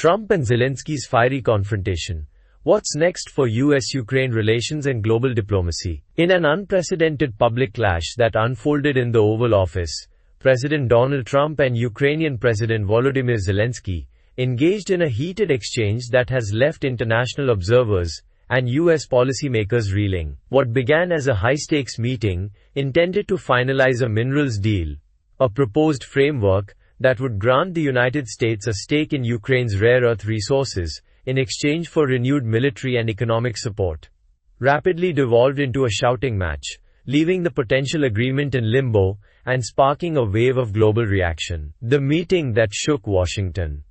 Trump and Zelensky's fiery confrontation. What's next for US-Ukraine relations and global diplomacy? In an unprecedented public clash that unfolded in the Oval Office, President Donald Trump and Ukrainian President Volodymyr Zelensky engaged in a heated exchange that has left international observers and US policymakers reeling. What began as a high-stakes meeting intended to finalize a minerals deal, a proposed framework that would grant the United States a stake in Ukraine's rare earth resources in exchange for renewed military and economic support, rapidly devolved into a shouting match, leaving the potential agreement in limbo and sparking a wave of global reaction. The meeting that shook Washington.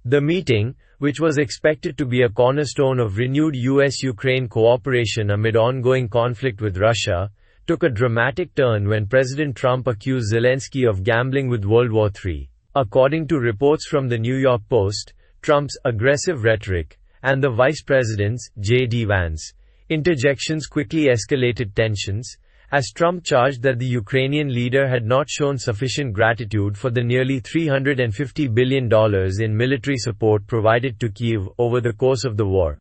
The meeting, which was expected to be a cornerstone of renewed US-Ukraine cooperation amid ongoing conflict with Russia, took a dramatic turn when President Trump accused Zelensky of gambling with World War III. According to reports from the New York Post, Trump's aggressive rhetoric and the Vice President's, J.D. Vance, interjections quickly escalated tensions, as Trump charged that the Ukrainian leader had not shown sufficient gratitude for the nearly $350 billion in military support provided to Kyiv over the course of the war.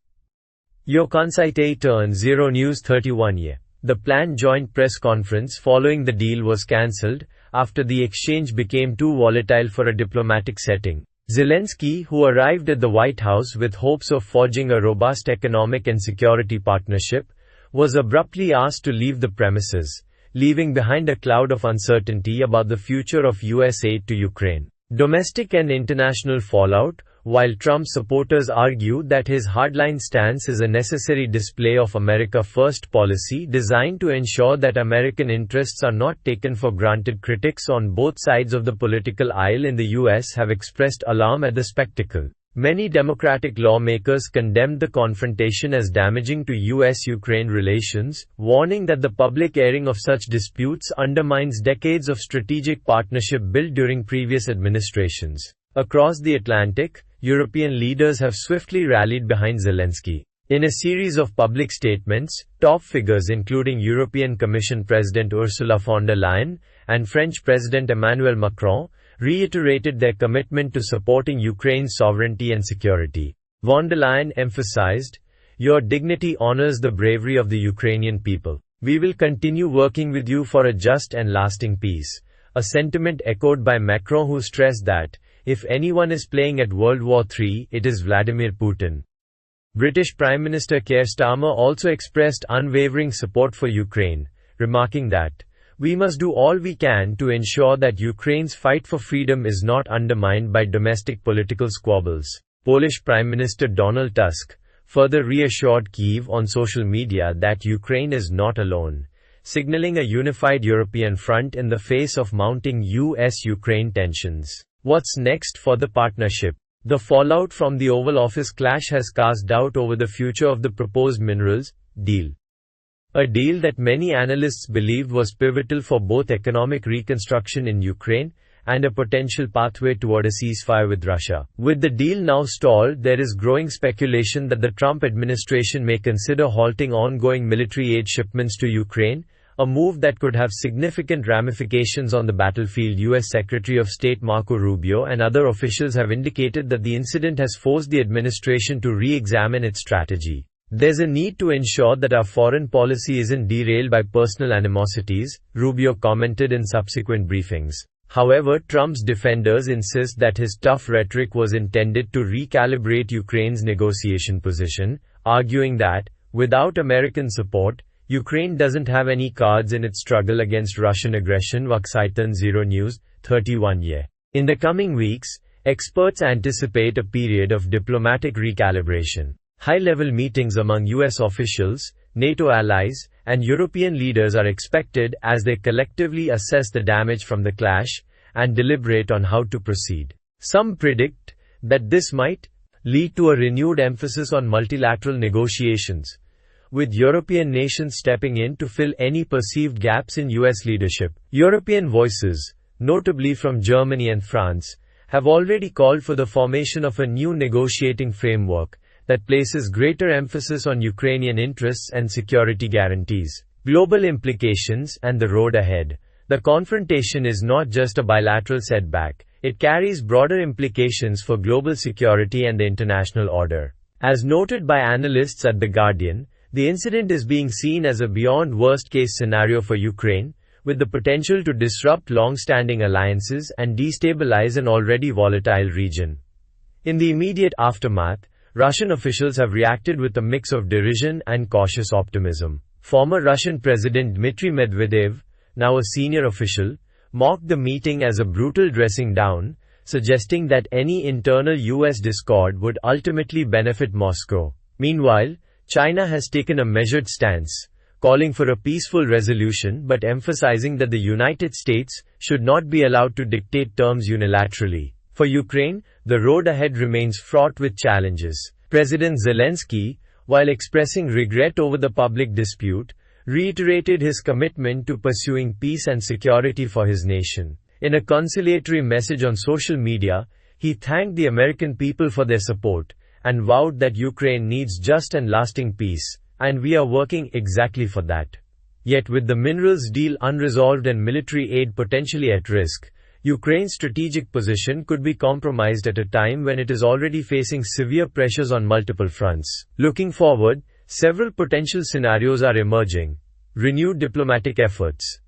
Yo Kansite turn 0 News 31 The planned joint press conference following the deal was cancelled after the exchange became too volatile for a diplomatic setting. Zelensky, who arrived at the White House with hopes of forging a robust economic and security partnership, was abruptly asked to leave the premises, leaving behind a cloud of uncertainty about the future of US aid to Ukraine. Domestic and international fallout. While Trump supporters argue that his hardline stance is a necessary display of America First policy designed to ensure that American interests are not taken for granted, critics on both sides of the political aisle in the US have expressed alarm at the spectacle. Many Democratic lawmakers condemned the confrontation as damaging to US-Ukraine relations, warning that the public airing of such disputes undermines decades of strategic partnership built during previous administrations. Across the Atlantic, European leaders have swiftly rallied behind Zelensky. In a series of public statements, top figures including European Commission President Ursula von der Leyen and French President Emmanuel Macron reiterated their commitment to supporting Ukraine's sovereignty and security. Von der Leyen emphasized, "Your dignity honors the bravery of the Ukrainian people. We will continue working with you for a just and lasting peace," a sentiment echoed by Macron, who stressed that, if anyone is playing at World War III, it is Vladimir Putin. British Prime Minister Keir Starmer also expressed unwavering support for Ukraine, remarking that, "We must do all we can to ensure that Ukraine's fight for freedom is not undermined by domestic political squabbles." Polish Prime Minister Donald Tusk further reassured Kyiv on social media that Ukraine is not alone, signaling a unified European front in the face of mounting US-Ukraine tensions. What's next for the partnership? The fallout from the Oval Office clash has cast doubt over the future of the proposed minerals deal. A deal that many analysts believed was pivotal for both economic reconstruction in Ukraine and a potential pathway toward a ceasefire with Russia. With the deal now stalled, there is growing speculation that the Trump administration may consider halting ongoing military aid shipments to Ukraine, a move that could have significant ramifications on the battlefield. US Secretary of State Marco Rubio and other officials have indicated that the incident has forced the administration to re-examine its strategy. "There's a need to ensure that our foreign policy isn't derailed by personal animosities," Rubio commented in subsequent briefings. However, Trump's defenders insist that his tough rhetoric was intended to recalibrate Ukraine's negotiation position, arguing that, without American support, Ukraine doesn't have any cards in its struggle against Russian aggression. Vaxaitan 0 News, 31 In the coming weeks, experts anticipate a period of diplomatic recalibration. High-level meetings among US officials, NATO allies, and European leaders are expected as they collectively assess the damage from the clash and deliberate on how to proceed. Some predict that this might lead to a renewed emphasis on multilateral negotiations, with European nations stepping in to fill any perceived gaps in US leadership. European voices, notably from Germany and France, have already called for the formation of a new negotiating framework that places greater emphasis on Ukrainian interests and security guarantees. Global implications and the road ahead. The confrontation is not just a bilateral setback, it carries broader implications for global security and the international order. As noted by analysts at The Guardian, the incident is being seen as a beyond worst-case scenario for Ukraine, with the potential to disrupt long-standing alliances and destabilize an already volatile region. In the immediate aftermath, Russian officials have reacted with a mix of derision and cautious optimism. Former Russian President Dmitry Medvedev, now a senior official, mocked the meeting as a brutal dressing down, suggesting that any internal US discord would ultimately benefit Moscow. Meanwhile, China has taken a measured stance, calling for a peaceful resolution but emphasizing that the United States should not be allowed to dictate terms unilaterally. For Ukraine, the road ahead remains fraught with challenges. President Zelensky, while expressing regret over the public dispute, reiterated his commitment to pursuing peace and security for his nation. In a conciliatory message on social media, he thanked the American people for their support and vowed that Ukraine needs just and lasting peace, and we are working exactly for that. Yet with the minerals deal unresolved and military aid potentially at risk, Ukraine's strategic position could be compromised at a time when it is already facing severe pressures on multiple fronts. Looking forward, several potential scenarios are emerging. Renewed diplomatic efforts.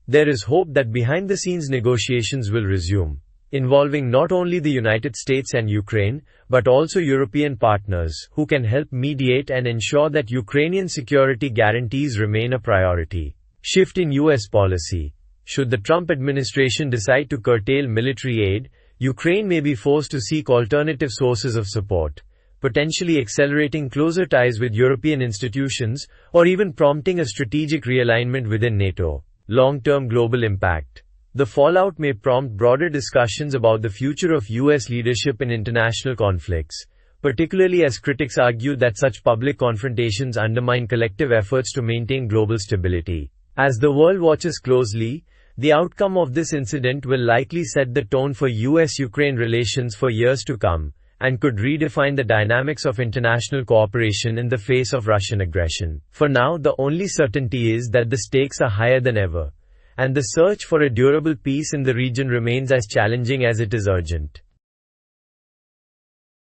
There is hope that behind-the-scenes negotiations will resume, involving not only the United States and Ukraine, but also European partners who can help mediate and ensure that Ukrainian security guarantees remain a priority. Shift in US policy. Should the Trump administration decide to curtail military aid, Ukraine may be forced to seek alternative sources of support, potentially accelerating closer ties with European institutions or even prompting a strategic realignment within NATO. Long-term global impact. The fallout may prompt broader discussions about the future of US leadership in international conflicts, particularly as critics argue that such public confrontations undermine collective efforts to maintain global stability. As the world watches closely, the outcome of this incident will likely set the tone for US-Ukraine relations for years to come, and could redefine the dynamics of international cooperation in the face of Russian aggression. For now, the only certainty is that the stakes are higher than ever, and the search for a durable peace in the region remains as challenging as it is urgent.